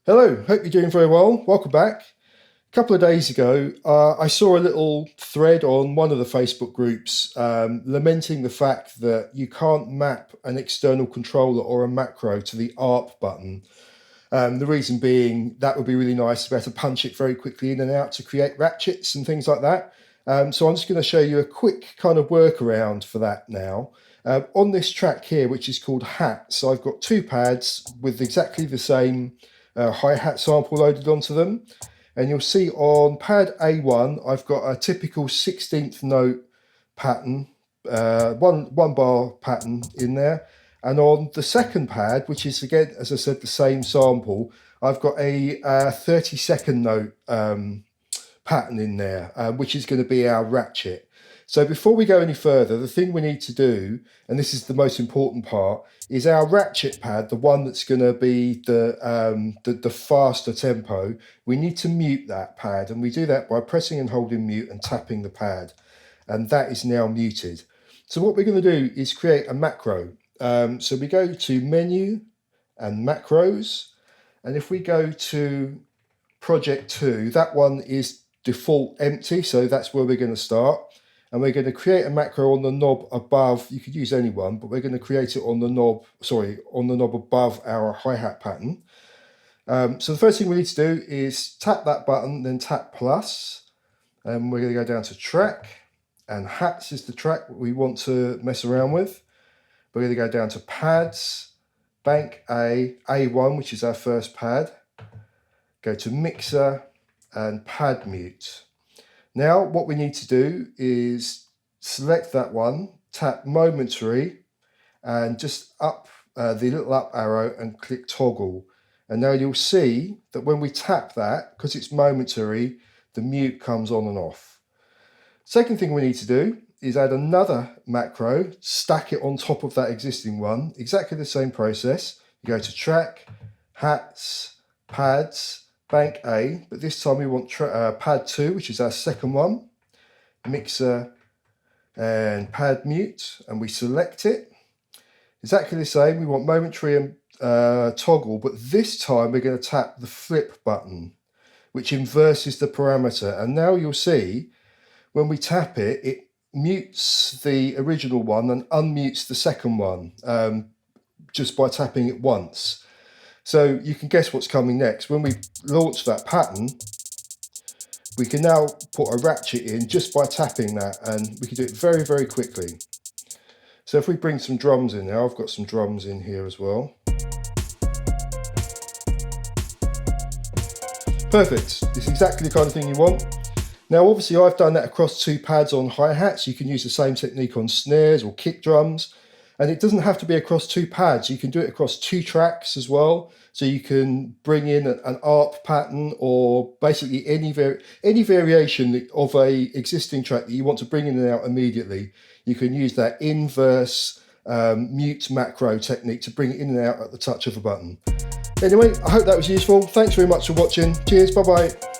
Hello, hope you're doing very well. Welcome back. A couple of days ago, I saw a little thread on one of the Facebook groups lamenting the fact that you can't map an external controller or a macro to the ARP button. The reason being that would be really nice to be able to punch it very quickly in and out to create ratchets and things like that. So I'm just going to show you a quick kind of workaround for that now. On this track here, which is called hats, I've got two pads with exactly the same hi-hat sample loaded onto them, and you'll see on pad A1 I've got a typical 16th note pattern, one bar pattern in there, and on the second pad, which is again, as I said, the same sample, I've got a 32nd note pattern in there, which is going to be our ratchet. So before we go any further, the thing we need to do, and this is the most important part, is our ratchet pad, the one that's going to be the faster tempo. We need to mute that pad, and we do that by pressing and holding mute and tapping the pad, and that is now muted. So what we're going to do is create a macro. So we go to menu and macros, and if we go to project 2, that one is default empty, so that's where we're going to start. And we're going to create a macro on the knob above. You could use any one, but we're going to create it on the knob, above our hi-hat pattern. So the first thing we need to do is tap that button, then tap plus, and we're going to go down to track, and hats is the track we want to mess around with. We're going to go down to pads, bank A, A1, which is our first pad, go to mixer and pad mute. Now what we need to do is select that one, tap momentary, and just up the little up arrow and click toggle. And now you'll see that when we tap that, because it's momentary, the mute comes on and off. Second thing we need to do is add another macro, stack it on top of that existing one, exactly the same process. You go to track, hats, pads, bank A, but this time we want pad 2, which is our second one, mixer and pad mute, and we select it. Exactly the same, we want momentary and toggle, but this time we're going to tap the flip button, which inverses the parameter. And now you'll see when we tap it, it mutes the original one and unmutes the second one just by tapping it once. So you can guess what's coming next. When we launch that pattern, we can now put a ratchet in just by tapping that, and we can do it very, very quickly. So if we bring some drums in now, I've got some drums in here as well. Perfect. It's exactly the kind of thing you want. Now obviously I've done that across two pads on hi-hats. You can use the same technique on snares or kick drums. And it doesn't have to be across two pads. You can do it across two tracks as well. So you can bring in an ARP pattern, or basically any variation of a existing track that you want to bring in and out immediately. You can use that inverse mute macro technique to bring it in and out at the touch of a button. Anyway, I hope that was useful. Thanks very much for watching. Cheers, bye-bye.